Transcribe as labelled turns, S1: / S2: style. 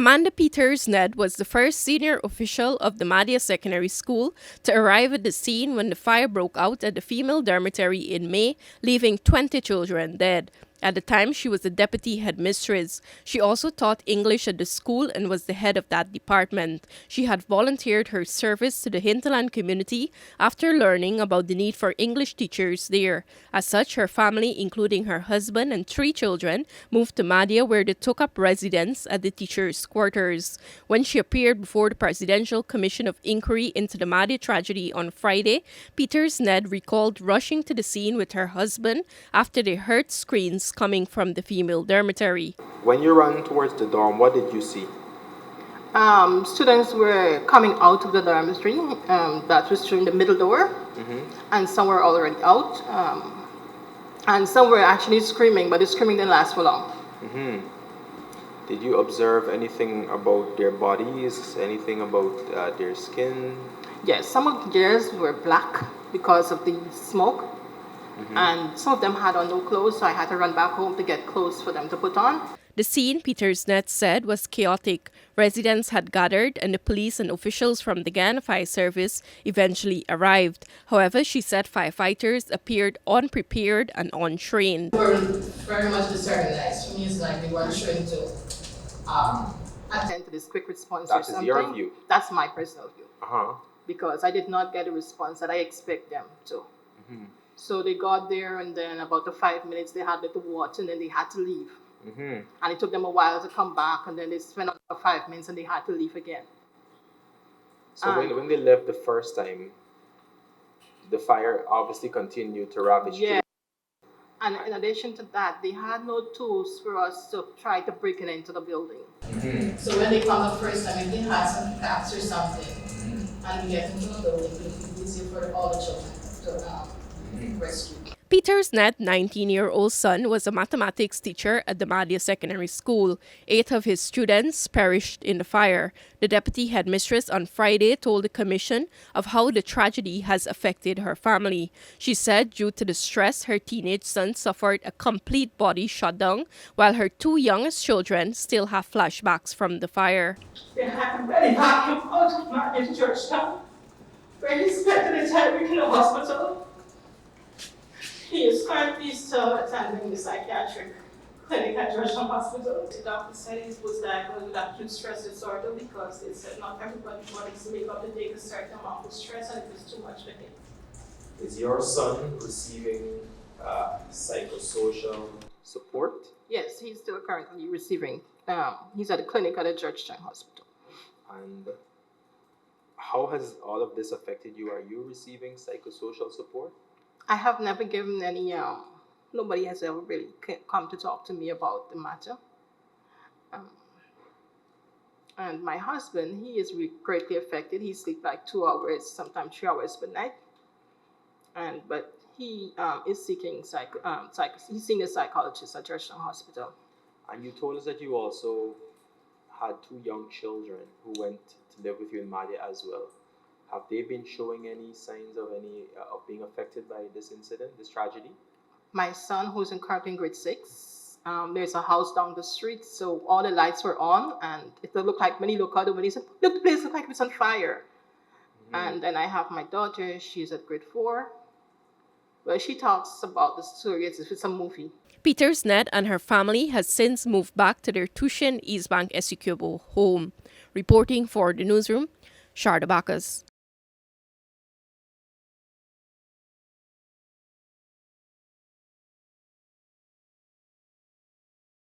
S1: Amanda Peters-Ned was the first senior official of the Mahdia Secondary School to arrive at the scene when the fire broke out at the female dormitory in May, leaving 20 children dead. At the time, she was the Deputy Headmistress. She also taught English at the school and was the head of that department. She had volunteered her service to the hinterland community after learning about the need for English teachers there. As such, her family, including her husband and 3 children, moved to Mahdia, where they took up residence at the teachers' quarters. When she appeared before the Presidential Commission of Inquiry into the Mahdia tragedy on Friday, Peters-Ned recalled rushing to the scene with her husband after they heard screams coming from the female dormitory.
S2: When you ran towards the dorm, what did you see?
S3: Students were coming out of the dormitory, that was through the middle door, and some were already out, and some were actually screaming, but the screaming didn't last for long.
S2: Did you observe anything about their bodies, anything about their skin?
S3: Yes, some of theirs were black because of the smoke. And some of them had on no clothes, so I had to run back home to get clothes for them to put on.
S1: The scene, Peters-Ned said, was chaotic. Residents had gathered and the police and officials from the Ghana Fire Service eventually arrived. However, she said firefighters appeared unprepared and untrained.
S3: They were very much disorganized. For me, it's like they weren't trained to attend to this quick response or something.
S2: That is your view?
S3: That's my personal view. Because I did not get a response that I expect them to. So they got there, and then about the 5 minutes they had little water, and then they had to leave. And it took them a while to come back, and then they spent about 5 minutes, and they had to leave again.
S2: So when they left the first time, the fire obviously continued to ravage.
S3: Yeah. And in addition to that, they had no tools for us to try to break it into the building. So when they come the first time, if they had some caps or something, and we get into the building, it would be easier for all the children to rescue.
S1: Peters-Ned's 19-year-old son was a mathematics teacher at the Mahdia Secondary School. 8 of his students perished in the fire. The deputy headmistress on Friday told the commission of how the tragedy has affected her family. She said due to the stress, her teenage son suffered a complete body shutdown, while her 2 youngest children still have flashbacks from the fire.
S4: It happened very back out of Mahdia Georgetown, where he spent an entire week in the hospital. He is currently still attending the psychiatric clinic at Georgetown Hospital. The doctor said he was diagnosed with acute stress disorder because they said not everybody wanted to make up the day a certain amount of stress, and it was too much for him.
S2: Is your son receiving psychosocial support?
S3: Yes, he's still currently receiving. He's at the clinic at the Georgetown Hospital.
S2: And how has all of this affected you? Are you receiving psychosocial support?
S3: I have never given any, nobody has ever really come to talk to me about the matter. And my husband, he is greatly affected. He sleeps like 2 hours, sometimes 3 hours per night. But he is seeking he's seeing a psychologist at Georgetown Hospital.
S2: And you told us that you also had 2 young children who went to live with you in Mahdia as well. Have they been showing any signs of being affected by this incident, this tragedy?
S3: My son, who's currently in grade 6, there's a house down the street, so all the lights were on, and it looked like when he looked out the window, he said, "Look, the place looked like it was on fire." And then I have my daughter, she's at grade 4. Well, she talks about the story as if it's a movie.
S1: Peters-Ned and her family has since moved back to their Tushin East Bank Essequibo home. Reporting for the newsroom, Sharda Bacchus.